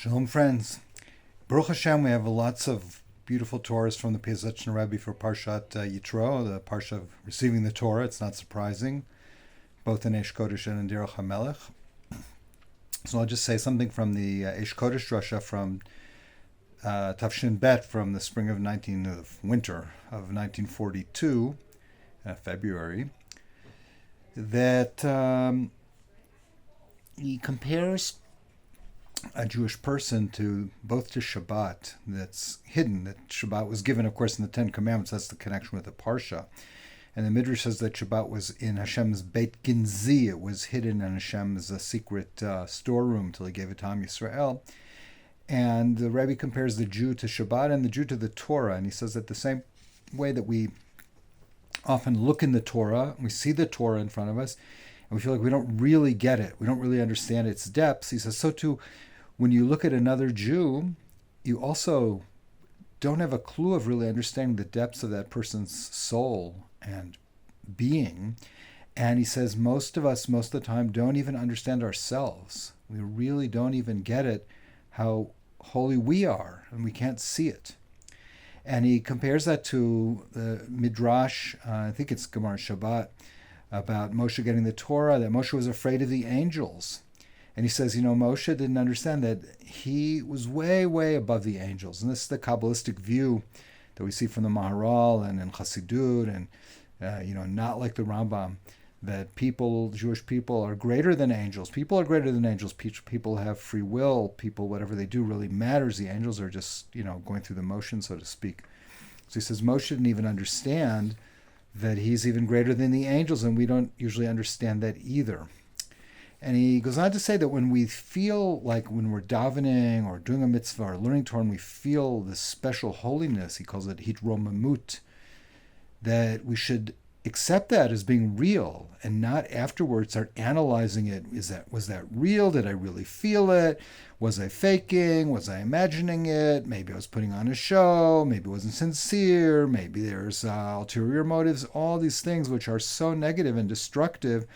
Shalom, friends. Baruch Hashem, we have lots of beautiful Torahs from the Piaseczner Rebbe for Parshat Yitro, the Parsha of receiving the Torah. It's not surprising, both in Eish Kodesh and in Derech HaMelech. So I'll just say something from the Eish Kodesh Drasha from Tafshin Bet from the winter of 1942, February, that he compares a Jewish person to Shabbat that's hidden, that Shabbat was given, of course, in the Ten Commandments. That's the connection with the Parsha. And the Midrash says that Shabbat was in Hashem's Beit Ginzi. It was hidden in Hashem's secret storeroom till he gave it to Am Yisrael. And the Rebbe compares the Jew to Shabbat and the Jew to the Torah. And he says that the same way that we often look in the Torah, we see the Torah in front of us, and we feel like we don't really get it, we don't really understand its depths. He says, so too, when you look at another Jew, you also don't have a clue of really understanding the depths of that person's soul and being. And he says most of us, most of the time, don't even understand ourselves. We really don't even get it, how holy we are, and we can't see it. And he compares that to the Midrash, I think it's Gemara Shabbat, about Moshe getting the Torah, that Moshe was afraid of the angels. And he says, Moshe didn't understand that he was way, way above the angels. And this is the Kabbalistic view that we see from the Maharal and in Chassidut, and not like the Rambam, that Jewish people are greater than angels. People are greater than angels. People have free will. People, whatever they do really matters. The angels are just, going through the motion, so to speak. So he says Moshe didn't even understand that he's even greater than the angels, and we don't usually understand that either. And he goes on to say that when we feel like when we're davening or doing a mitzvah or learning Torah, and we feel this special holiness, he calls it hitromamut, that we should accept that as being real and not afterwards start analyzing it. Was that real? Did I really feel it? Was I faking? Was I imagining it? Maybe I was putting on a show. Maybe it wasn't sincere. Maybe there's ulterior motives. All these things which are so negative and destructive.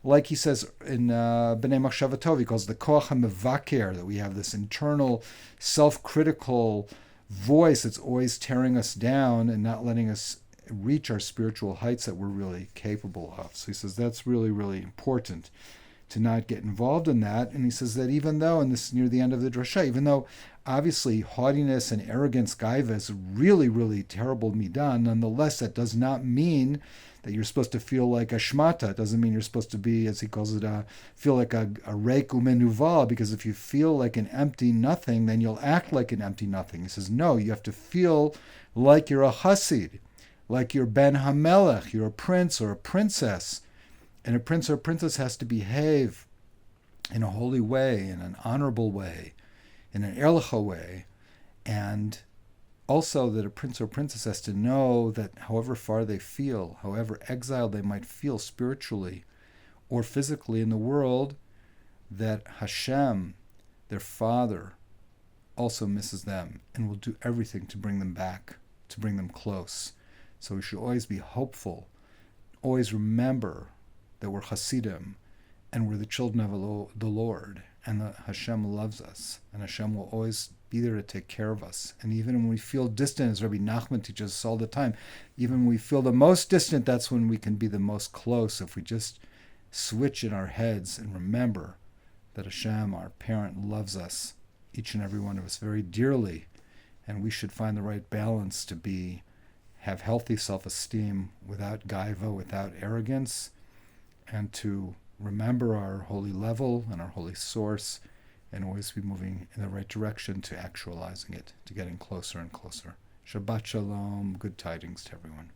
Like he says in B'nai Machshava Tov, he calls the koach hamevaker, that we have this internal self-critical voice that's always tearing us down and not letting us reach our spiritual heights that we're really capable of. So he says that's really, really important to not get involved in that. And he says that even though, and this is near the end of the drasha, even though obviously haughtiness and arrogance, gaiva, is really, really terrible midah, nonetheless, that does not mean that you're supposed to feel like a shmata. It doesn't mean you're supposed to be, as he calls it, feel like a reik umenuval, because if you feel like an empty nothing, then you'll act like an empty nothing. He says, no, you have to feel like you're a hasid, like you're Ben HaMelech, you're a prince or a princess. And a prince or a princess has to behave in a holy way, in an honorable way, in an erlicha way. And also that a prince or princess has to know that however far they feel, however exiled they might feel spiritually or physically in the world, that Hashem, their father, also misses them and will do everything to bring them back, to bring them close. So we should always be hopeful, always remember that we're Hasidim and we're the children of the Lord, and that Hashem loves us, and Hashem will always be there to take care of us. And even when we feel distant, as Rabbi Nachman teaches us all the time, even when we feel the most distant, that's when we can be the most close, if we just switch in our heads and remember that Hashem, our parent, loves us, each and every one of us, very dearly, and we should find the right balance to have healthy self-esteem without gaiva, without arrogance, and to remember our holy level and our holy source, and always be moving in the right direction to actualizing it, to getting closer and closer. Shabbat Shalom, good tidings to everyone.